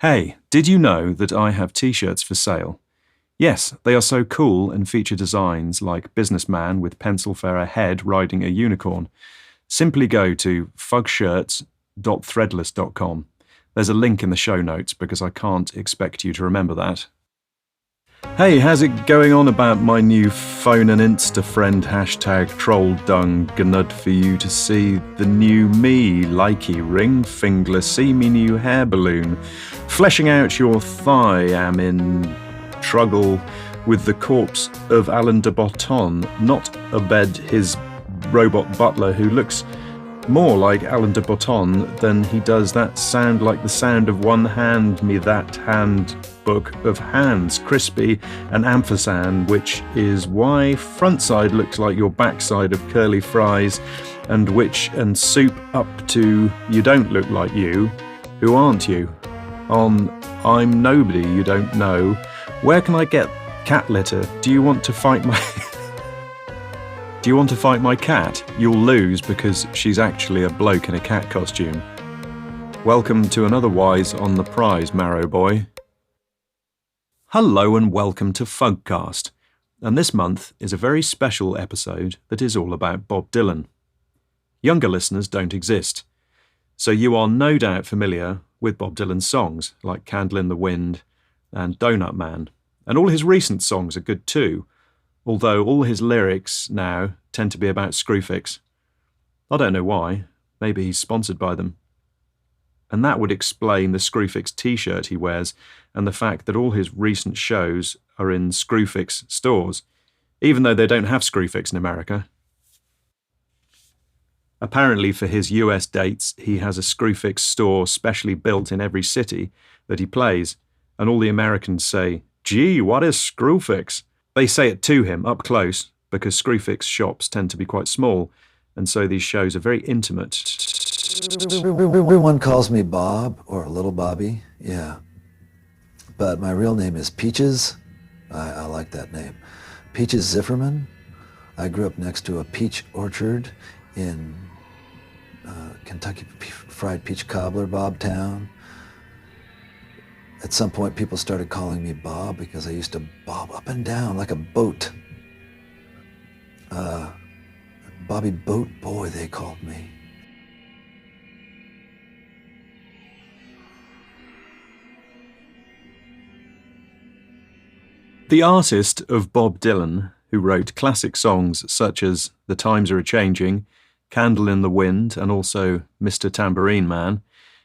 Hey, did you know that I have t-shirts for sale? Yes, they are so cool and feature designs like businessman with pencil fair head riding a unicorn. Simply go to fugshirts.threadless.com. There's a link in the show notes because I can't expect you to remember that. Hey, how's it going on about my new phone and Insta friend #trolldung ganud for you to see the new me, likey ring finger, see me new hair balloon, fleshing out your thigh, am in trouble with the corpse of Alain de Botton, not Abed his robot butler who looks more like Alain de Botton than he does that sound like the sound of one hand me that hand book of hands, crispy and ampersand, which is why frontside looks like your backside of curly fries, and which and soup up to you don't look like you, who aren't you? On I'm nobody you don't know, where can I get cat litter? Do you want to fight my cat? You'll lose because she's actually a bloke in a cat costume. Welcome to another Wise on the Prize, Marrow Boy. Hello and welcome to Fugcast. And this month is a very special episode that is all about Bob Dylan. Younger listeners don't exist, so you are no doubt familiar with Bob Dylan's songs like Candle in the Wind and Donut Man. And all his recent songs are good too, although all his lyrics now tend to be about Screwfix. I don't know why, maybe he's sponsored by them. And that would explain the Screwfix t-shirt he wears and the fact that all his recent shows are in Screwfix stores, even though they don't have Screwfix in America. Apparently for his US dates, he has a Screwfix store specially built in every city that he plays, and all the Americans say, "Gee, what is Screwfix?" They say it to him up close because Screwfix shops tend to be quite small, and so these shows are very intimate. Everyone calls me Bob or Little Bobby, yeah. But my real name is Peaches. I like that name. Peaches Zifferman. I grew up next to a peach orchard in Kentucky Fried Peach Cobbler, Bobtown. At some point, people started calling me Bob because I used to bob up and down like a boat. Bobby Boat Boy, they called me. The artist of Bob Dylan, who wrote classic songs such as The Times Are A-Changing, Candle in the Wind, and also Mr. Tambourine Man,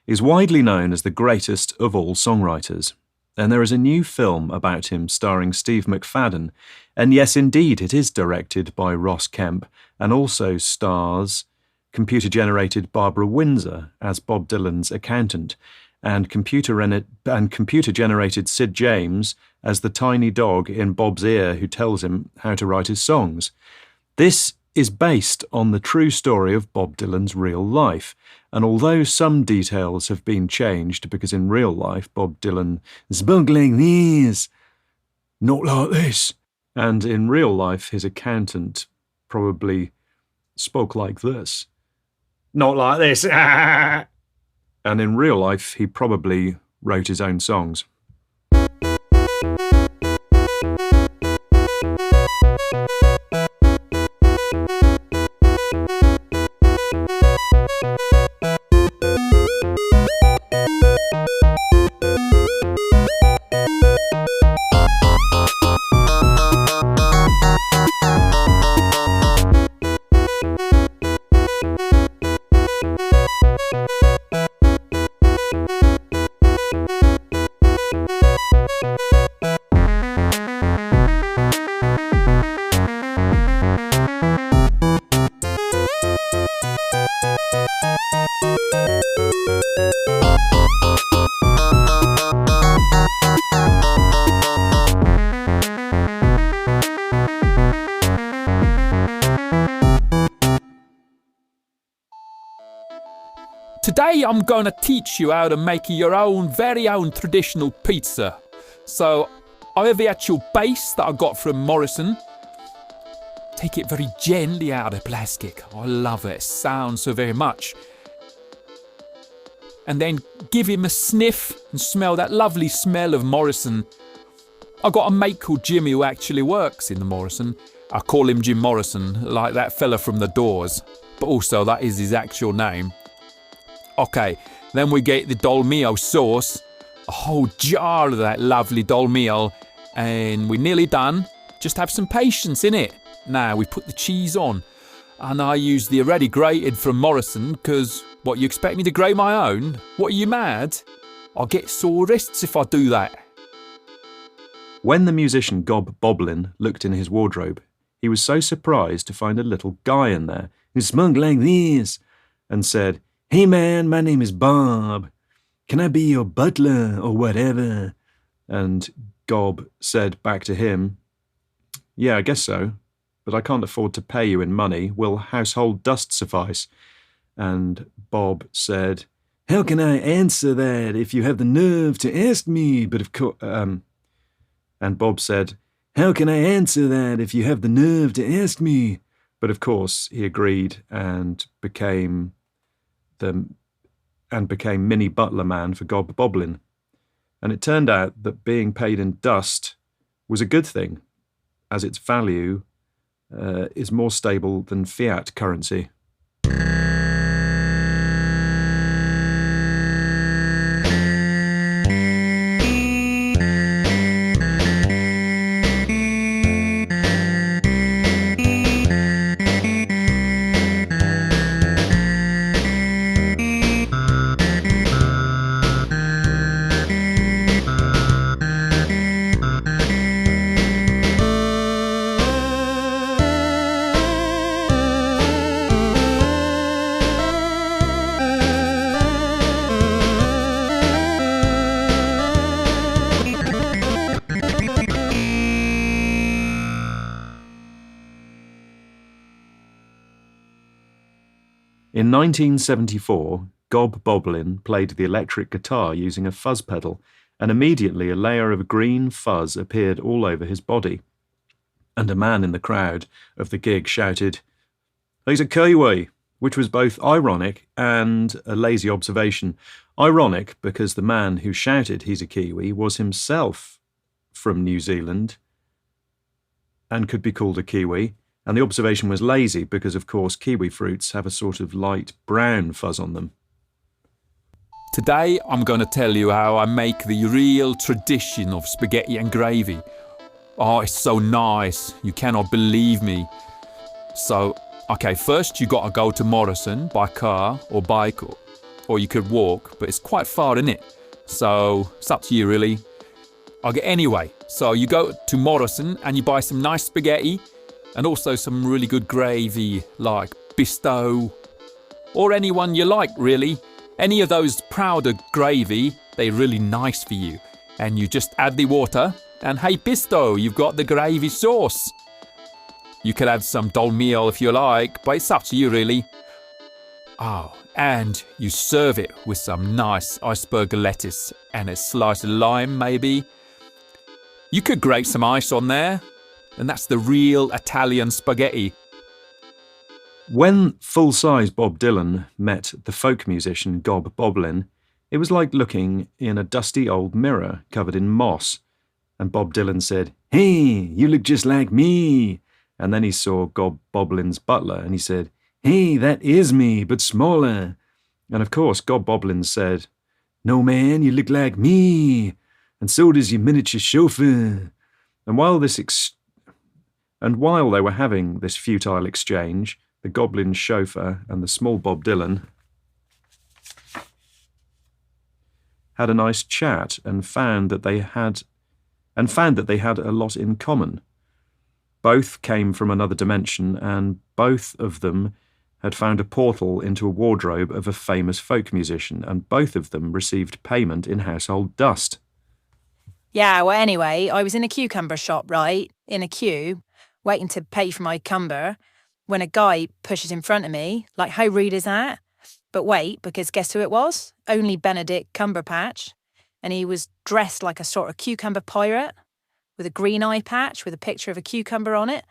is widely known as the greatest of all songwriters. And there is a new film about him starring Steve McFadden, and yes, indeed, it is directed by Ross Kemp, and also stars computer-generated Barbara Windsor as Bob Dylan's accountant, and computer-generated Sid James as the tiny dog in Bob's ear who tells him how to write his songs. This is based on the true story of Bob Dylan's real life, and although some details have been changed because in real life Bob Dylan spoke like this, not like this, and in real life his accountant probably spoke like this, not like this, and in real life he probably wrote his own songs. Today I'm going to teach you how to make your own very own traditional pizza. So I have the actual base that I got from Morrison. Take it very gently out of the plastic. I love it. It sounds so very much. and then give him a sniff and smell that lovely smell of Morrison. I got a mate called Jimmy who actually works in the Morrison. I call him Jim Morrison, like that fella from The Doors, but also that is his actual name. Okay, then we get the dolmio sauce, a whole jar of that lovely dolmio, and we're nearly done. Just have some patience in it. Now we put the cheese on, and I use the already grated from Morrison, because what, you expect me to grate my own? What, are you mad? I'll get sore wrists if I do that. When the musician Gob Boblin looked in his wardrobe, he was so surprised to find a little guy in there who smoked like this and said, "Hey man, my name is Bob. Can I be your butler or whatever?" And Gob said back to him, "Yeah, I guess so, but I can't afford to pay you in money. Will household dust suffice?" And Bob said, "How can I answer that if you have the nerve to ask me? But of course..." And Bob said, "How can I answer that if you have the nerve to ask me?" But of course he agreed and became mini butler man for Gob Boblin. And it turned out that being paid in dust was a good thing, as its value is more stable than fiat currency. In 1974, Gob Boblin played the electric guitar using a fuzz pedal, and immediately a layer of green fuzz appeared all over his body. And a man in the crowd of the gig shouted, "He's a Kiwi," which was both ironic and a lazy observation. Ironic because the man who shouted "he's a Kiwi" was himself from New Zealand and could be called a Kiwi. And the observation was lazy because, of course, kiwi fruits have a sort of light brown fuzz on them. Today I'm going to tell you how I make the real tradition of spaghetti and gravy. Oh, it's so nice. You cannot believe me. So, okay, first you got to go to Morrison by car or bike, or you could walk, but it's quite far, isn't it? So it's up to you, really. Anyway, so you go to Morrison and you buy some nice spaghetti, and also some really good gravy like Bisto, or anyone you like really. Any of those prouder gravy, they're really nice for you. And you just add the water, and hey Bisto, you've got the gravy sauce. You could add some dolmio if you like, but it's up to you really. Oh, and you serve it with some nice iceberg lettuce and a slice of lime maybe. You could grate some ice on there, and that's the real Italian spaghetti. When full-size Bob Dylan met the folk musician Gob Boblin, it was like looking in a dusty old mirror covered in moss. And Bob Dylan said, "Hey, you look just like me." And then he saw Gob Boblin's butler and he said, "Hey, that is me, but smaller." And of course, Gob Boblin said, "No man, you look like me. And so does your miniature chauffeur." And while they were having this futile exchange, the Goblin chauffeur and the small Bob Dylan had a nice chat and found that they had a lot in common. Both came from another dimension, and both of them had found a portal into a wardrobe of a famous folk musician, and both of them received payment in household dust. Yeah, well, anyway, I was in a cucumber shop, right, in a queue, waiting to pay for my cumber, when a guy pushes in front of me. Like, how rude is that? But wait, because guess who it was? Only Benedict Cumberpatch. And he was dressed like a sort of cucumber pirate, with a green eye patch with a picture of a cucumber on it.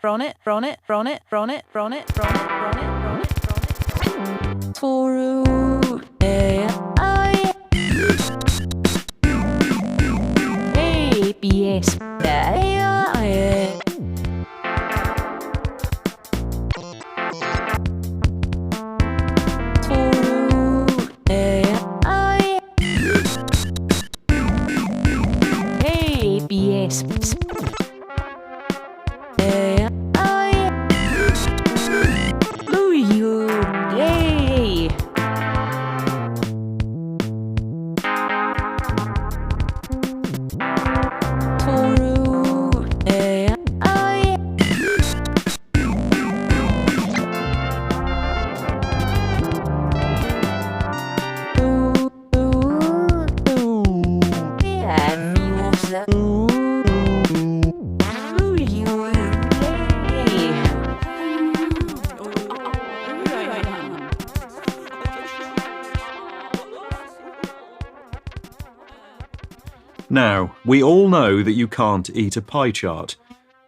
Now, we all know that you can't eat a pie chart,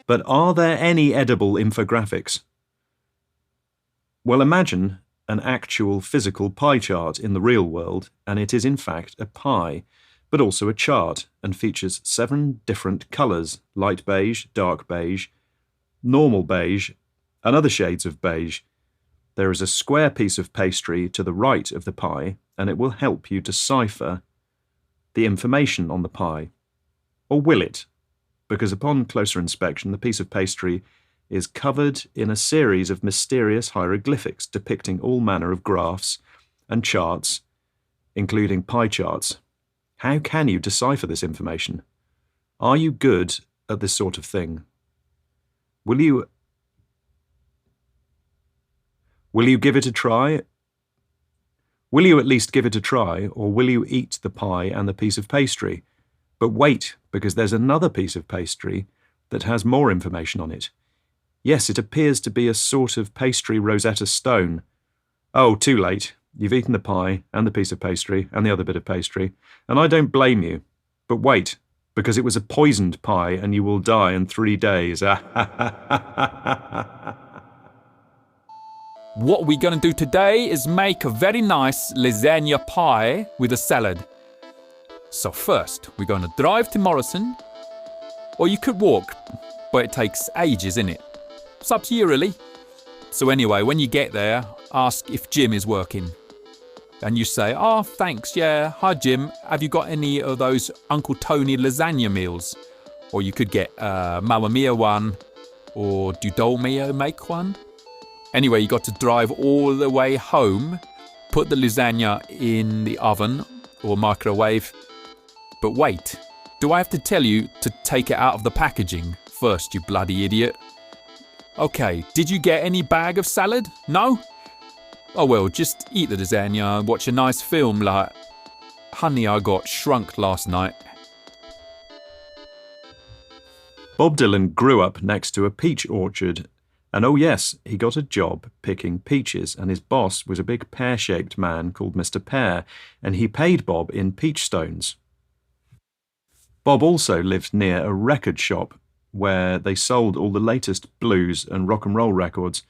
but are there any edible infographics? Well, imagine an actual physical pie chart in the real world, and it is in fact a pie, but also a chart, and features 7 different colours: light beige, dark beige, normal beige, and other shades of beige. There is a square piece of pastry to the right of the pie, and it will help you decipher the information on the pie. Or will it? Because upon closer inspection, the piece of pastry is covered in a series of mysterious hieroglyphics depicting all manner of graphs and charts, including pie charts. How can you decipher this information? Are you good at this sort of thing? Will you give it a try? Will you at least give it a try, or will you eat the pie and the piece of pastry? But wait, because there's another piece of pastry that has more information on it. Yes, it appears to be a sort of pastry Rosetta Stone. Oh, too late. You've eaten the pie and the piece of pastry and the other bit of pastry, and I don't blame you. But wait, because it was a poisoned pie and you will die in 3 days. What we're going to do today is make a very nice lasagna pie with a salad. So first, we're going to drive to Morrison, or you could walk, but it takes ages, innit? It's up to you, really. So anyway, when you get there, ask if Jim is working. And you say, "Oh, thanks, yeah, hi Jim, have you got any of those Uncle Tony lasagna meals?" Or you could get Mamma Mia one, or do Dolmio make one? Anyway, you got to drive all the way home, put the lasagna in the oven or microwave. But wait, do I have to tell you to take it out of the packaging first, you bloody idiot? Okay, did you get any bag of salad? No? Oh well, just eat the lasagna and watch a nice film like Honey, I Got Shrunk last night. Bob Dylan grew up next to a peach orchard, and oh yes, he got a job picking peaches, and his boss was a big pear-shaped man called Mr. Pear, and he paid Bob in peach stones. Bob also lived near a record shop where they sold all the latest blues and rock and roll records.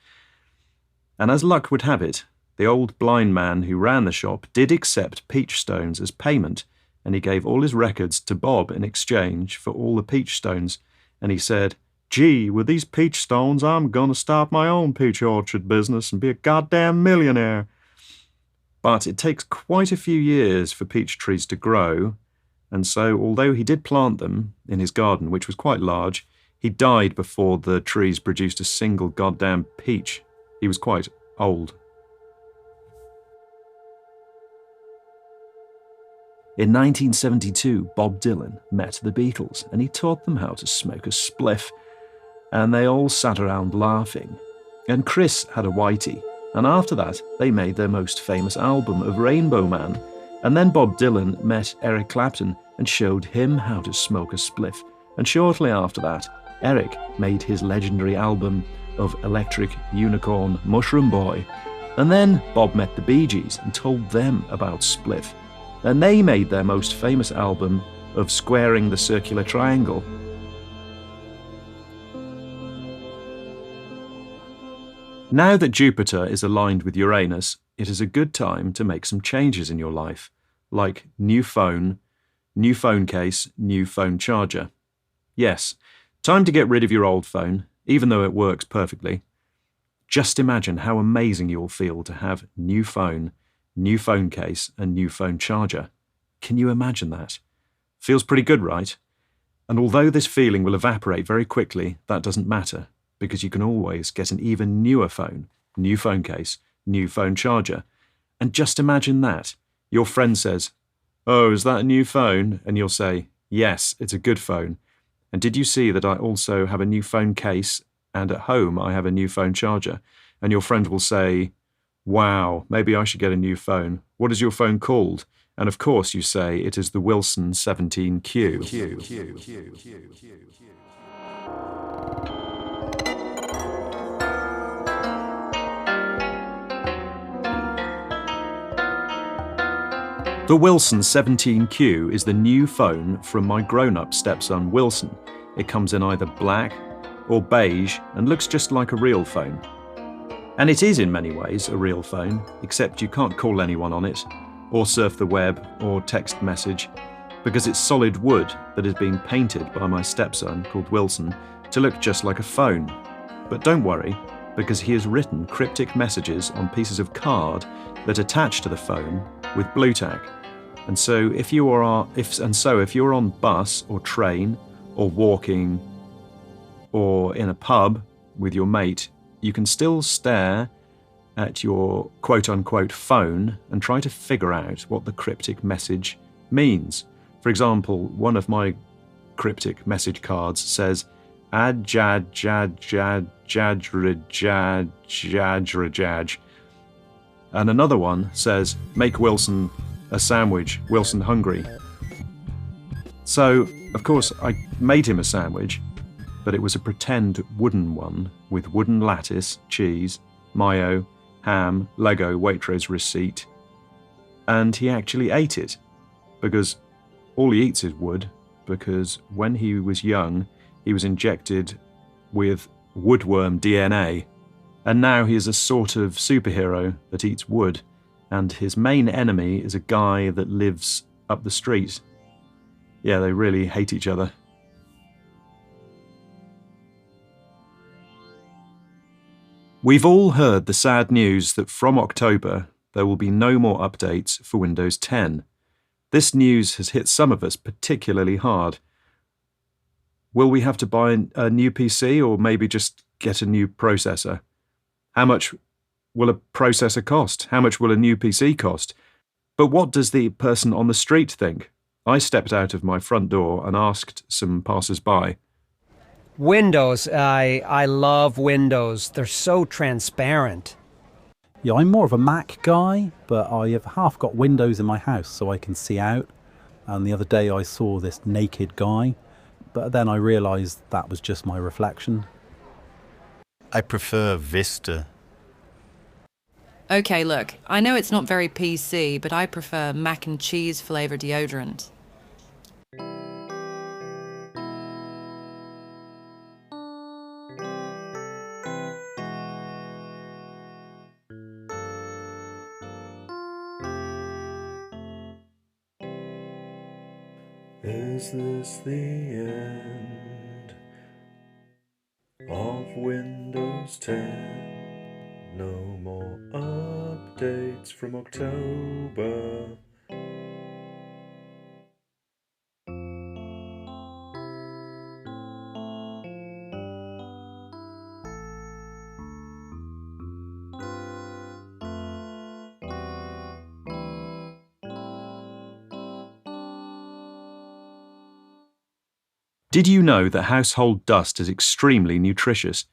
And as luck would have it, the old blind man who ran the shop did accept peach stones as payment, and he gave all his records to Bob in exchange for all the peach stones, and he said, "Gee, with these peach stones, I'm going to start my own peach orchard business and be a goddamn millionaire." But it takes quite a few years for peach trees to grow, and so although he did plant them in his garden, which was quite large, he died before the trees produced a single goddamn peach. He was quite old. In 1972, Bob Dylan met the Beatles, and he taught them how to smoke a spliff, and they all sat around laughing. And Chris had a whitey, and after that they made their most famous album of Rainbow Man, and then Bob Dylan met Eric Clapton and showed him how to smoke a spliff, and shortly after that Eric made his legendary album of Electric Unicorn Mushroom Boy, and then Bob met the Bee Gees and told them about spliff, and they made their most famous album of Squaring the Circular Triangle. Now that Jupiter is aligned with Uranus, it is a good time to make some changes in your life, like new phone case, new phone charger. Yes, time to get rid of your old phone, even though it works perfectly. Just imagine how amazing you'll feel to have new phone case, and new phone charger. Can you imagine that? Feels pretty good, right? And although this feeling will evaporate very quickly, that doesn't matter, because you can always get an even newer phone, new phone case, new phone charger. And just imagine that. Your friend says, "Oh, is that a new phone?" And you'll say, "Yes, it's a good phone. And did you see that I also have a new phone case, and at home I have a new phone charger?" And your friend will say, "Wow, maybe I should get a new phone. What is your phone called?" And of course you say it is the Wilson 17Q. The Wilson 17Q is the new phone from my grown-up stepson Wilson. It comes in either black or beige and looks just like a real phone. And it is in many ways a real phone, except you can't call anyone on it, or surf the web, or text message, because it's solid wood that has been painted by my stepson, called Wilson, to look just like a phone. But don't worry, because he has written cryptic messages on pieces of card that attach to the phone with blue tack. And so if you're on bus or train or walking or in a pub with your mate, you can still stare at your quote-unquote phone and try to figure out what the cryptic message means. For example, one of my cryptic message cards says, "Ajad-jad-jad-jad-jad-jad-jad-jad." And another one says, "Make Wilson a sandwich, Wilson hungry." So, of course, I made him a sandwich, but it was a pretend wooden one with wooden lattice, cheese, mayo, ham, Lego, Waitrose receipt. And he actually ate it, because all he eats is wood, because when he was young, he was injected with woodworm DNA, and now he is a sort of superhero that eats wood, and his main enemy is a guy that lives up the street. Yeah, they really hate each other. We've all heard the sad news that from October, there will be no more updates for Windows 10. This news has hit some of us particularly hard. Will we have to buy a new PC or maybe just get a new processor? How much will a processor cost? How much will a new PC cost? But what does the person on the street think? I stepped out of my front door and asked some passers-by. Windows. I love Windows. They're so transparent. Yeah, I'm more of a Mac guy, but I have half got windows in my house so I can see out. And the other day I saw this naked guy, but then I realised that was just my reflection. I prefer Vista. Okay, look, I know it's not very PC, but I prefer mac and cheese flavour deodorant. Is this the end of Windows 10? No more updates from October. Did you know that household dust is extremely nutritious?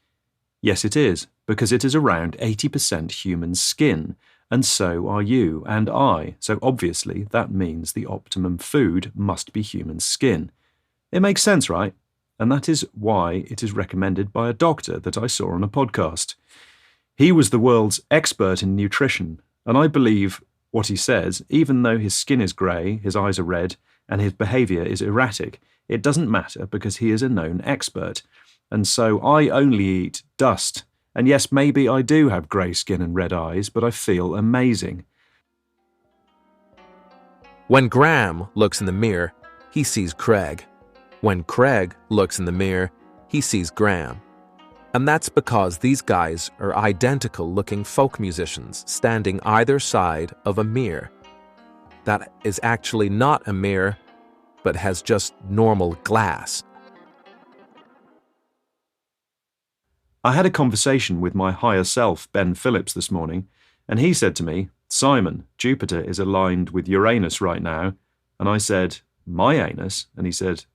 Yes, it is, because it is around 80% human skin, and so are you and I, so obviously that means the optimum food must be human skin. It makes sense, right? And that is why it is recommended by a doctor that I saw on a podcast. He was the world's expert in nutrition, and I believe what he says, even though his skin is grey, his eyes are red, and his behaviour is erratic. It doesn't matter because he is a known expert. And so I only eat dust. And yes, maybe I do have grey skin and red eyes, but I feel amazing. When Graham looks in the mirror, he sees Craig. When Craig looks in the mirror, he sees Graham. And that's because these guys are identical-looking folk musicians standing either side of a mirror. That is actually not a mirror, but has just normal glass. I had a conversation with my higher self, Ben Phillips, this morning, and he said to me, "Simon, Jupiter is aligned with Uranus right now." And I said, "My anus?" And he said,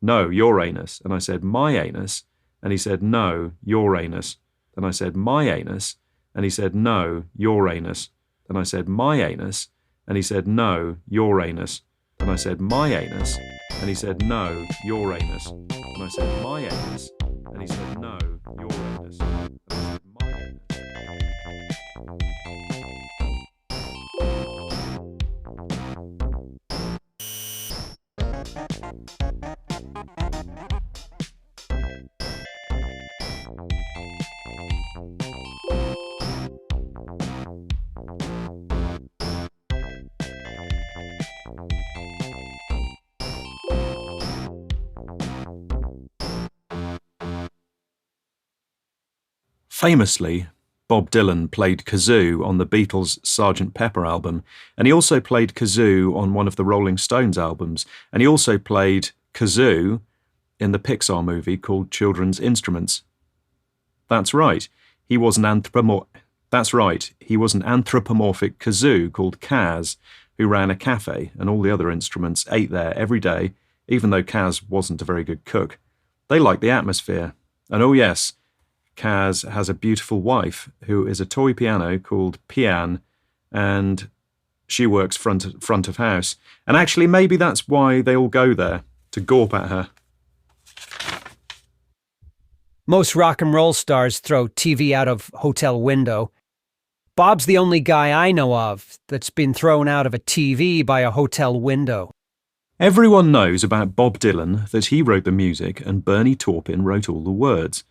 "No, your anus." And I said, "My anus?" And he said, "No, your anus." And I said, "My anus?" And he said, "No, your anus." And I said, "My anus?" And he said, "No, your anus." And I said, "My anus?" And he said, "No, your anus." And I said, "My anus?" And he said, "No, your anus." And I said, "My anus?" Famously, Bob Dylan played kazoo on the Beatles' Sgt. Pepper album, and he also played kazoo on one of the Rolling Stones albums, and he also played kazoo in the Pixar movie called Children's Instruments. That's right, he was an anthropomorphic kazoo called Kaz, who ran a cafe, and all the other instruments ate there every day, even though Kaz wasn't a very good cook. They liked the atmosphere, and oh yes, Kaz has a beautiful wife who is a toy piano called Pian, and she works front of house. And actually, maybe that's why they all go there, to gawp at her. Most rock and roll stars throw TV out of hotel window. Bob's the only guy I know of that's been thrown out of a TV by a hotel window. Everyone knows about Bob Dylan, that he wrote the music and Bernie Taupin wrote all the words.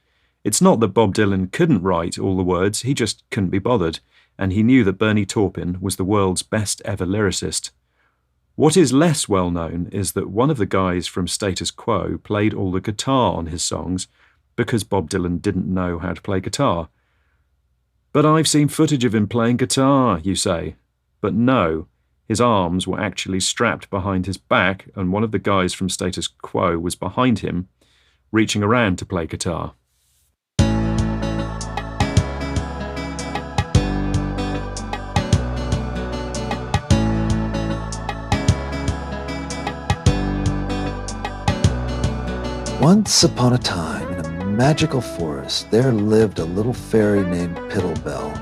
It's not that Bob Dylan couldn't write all the words, he just couldn't be bothered, and he knew that Bernie Taupin was the world's best ever lyricist. What is less well known is that one of the guys from Status Quo played all the guitar on his songs because Bob Dylan didn't know how to play guitar. But I've seen footage of him playing guitar, you say. But no, his arms were actually strapped behind his back, and one of the guys from Status Quo was behind him, reaching around to play guitar. Once upon a time, in a magical forest, there lived a little fairy named Pittlebell.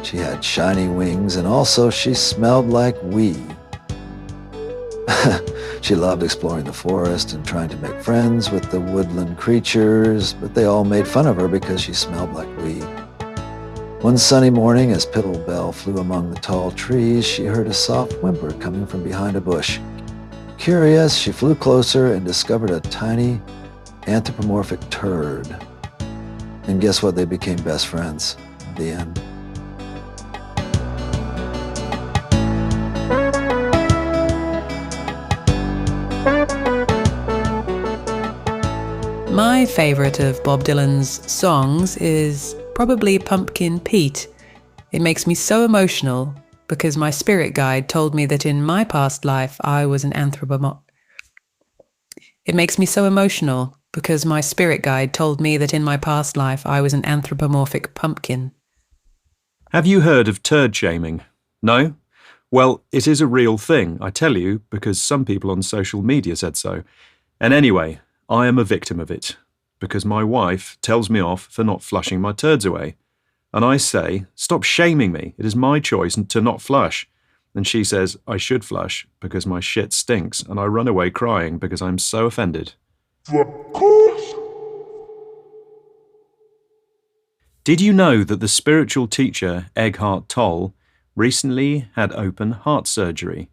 She had shiny wings, and also she smelled like wee. She loved exploring the forest and trying to make friends with the woodland creatures, but they all made fun of her because she smelled like wee. One sunny morning, as Pittlebell flew among the tall trees, she heard a soft whimper coming from behind a bush. Curious, she flew closer and discovered a tiny anthropomorphic turd. And guess what? They became best friends. The end. My favourite of Bob Dylan's songs is probably Pumpkin Pete. It makes me so emotional because my spirit guide told me that in my past life I was an anthropomorphic. It makes me so emotional because my spirit guide told me that in my past life I was an anthropomorphic pumpkin. Have you heard of turd shaming? No? Well, it is a real thing, I tell you, because some people on social media said so. And anyway, I am a victim of it, because my wife tells me off for not flushing my turds away. And I say, stop shaming me, it is my choice to not flush. And she says, I should flush because my shit stinks, and I run away crying because I'm so offended. Did you know that the spiritual teacher Eckhart Tolle recently had open heart surgery?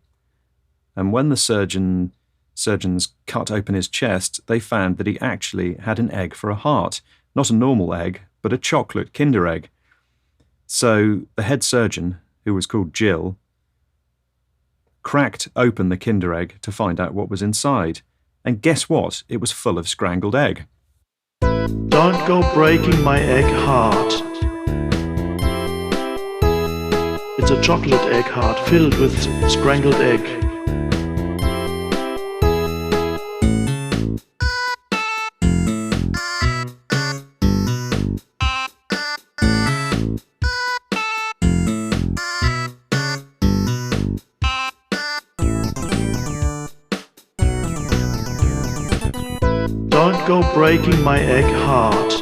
And when the surgeons cut open his chest, they found that he actually had an egg for a heart. Not a normal egg, but a chocolate Kinder egg. So the head surgeon, who was called Jill, cracked open the Kinder egg to find out what was inside. And guess what? It was full of scrambled egg. Don't go breaking my egg heart. It's a chocolate egg heart filled with scrambled egg. Don't go breaking my egg heart.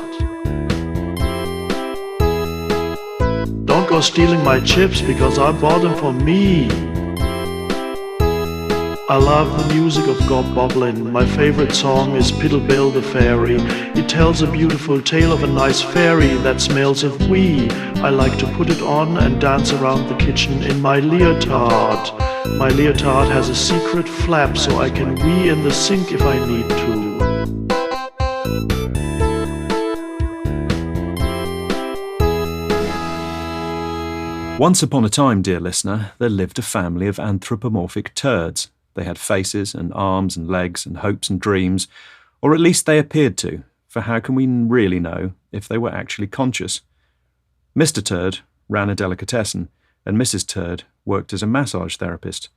Don't go stealing my chips because I bought them for me. I love the music of Song Goblin. My favorite song is Piddle Bill the Fairy. It tells a beautiful tale of a nice fairy that smells of wee. I like to put it on and dance around the kitchen in my leotard. My leotard has a secret flap so I can wee in the sink if I need to. Once upon a time, dear listener, there lived a family of anthropomorphic turds. They had faces and arms and legs and hopes and dreams, or at least they appeared to, for how can we really know if they were actually conscious? Mr. Turd ran a delicatessen, and Mrs. Turd worked as a massage therapist.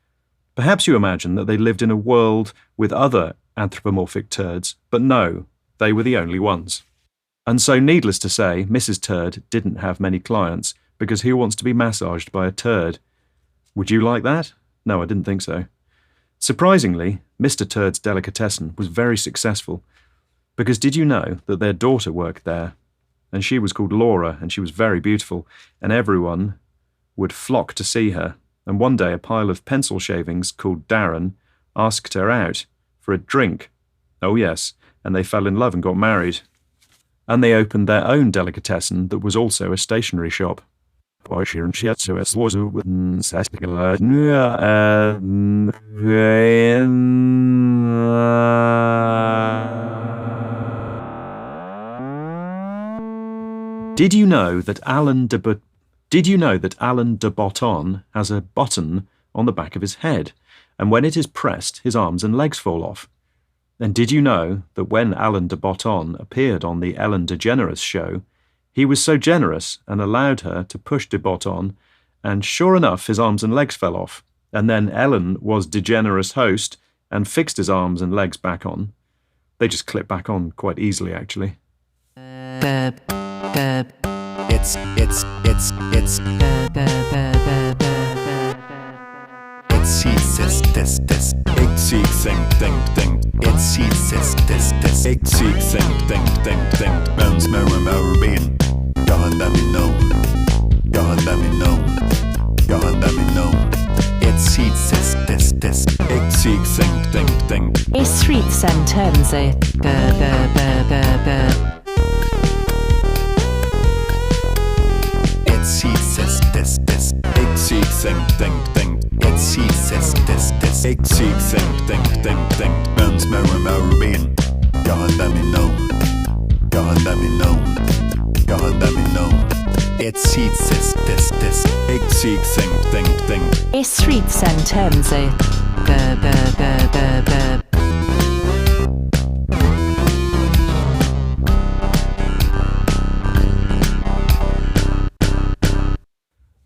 Perhaps you imagine that they lived in a world with other anthropomorphic turds, but no, they were the only ones. And so, needless to say, Mrs. Turd didn't have many clients, because who wants to be massaged by a turd? Would you like that? No, I didn't think so. Surprisingly, Mr. Turd's delicatessen was very successful, because did you know that their daughter worked there? And she was called Laura, and she was very beautiful, and everyone would flock to see her. And one day a pile of pencil shavings called Darren asked her out for a drink. Oh yes, and they fell in love and got married. And they opened their own delicatessen that was also a stationery shop. Did you know that Alan de Botton has a button on the back of his head, and when it is pressed, his arms and legs fall off? And did you know that when Alan de Botton appeared on the Ellen DeGeneres show, he was so generous and allowed her to push de Botton, and sure enough, his arms and legs fell off. And then Ellen was DeGeneres host and fixed his arms and legs back on. They just clip back on quite easily, actually.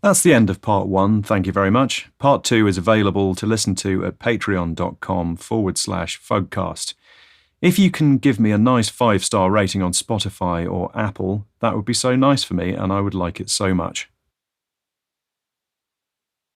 That's the end of part 1, thank you very much. Part 2 is available to listen to at patreon.com/Fugcast. If you can give me a nice 5-star rating on Spotify or Apple, that would be so nice for me and I would like it so much.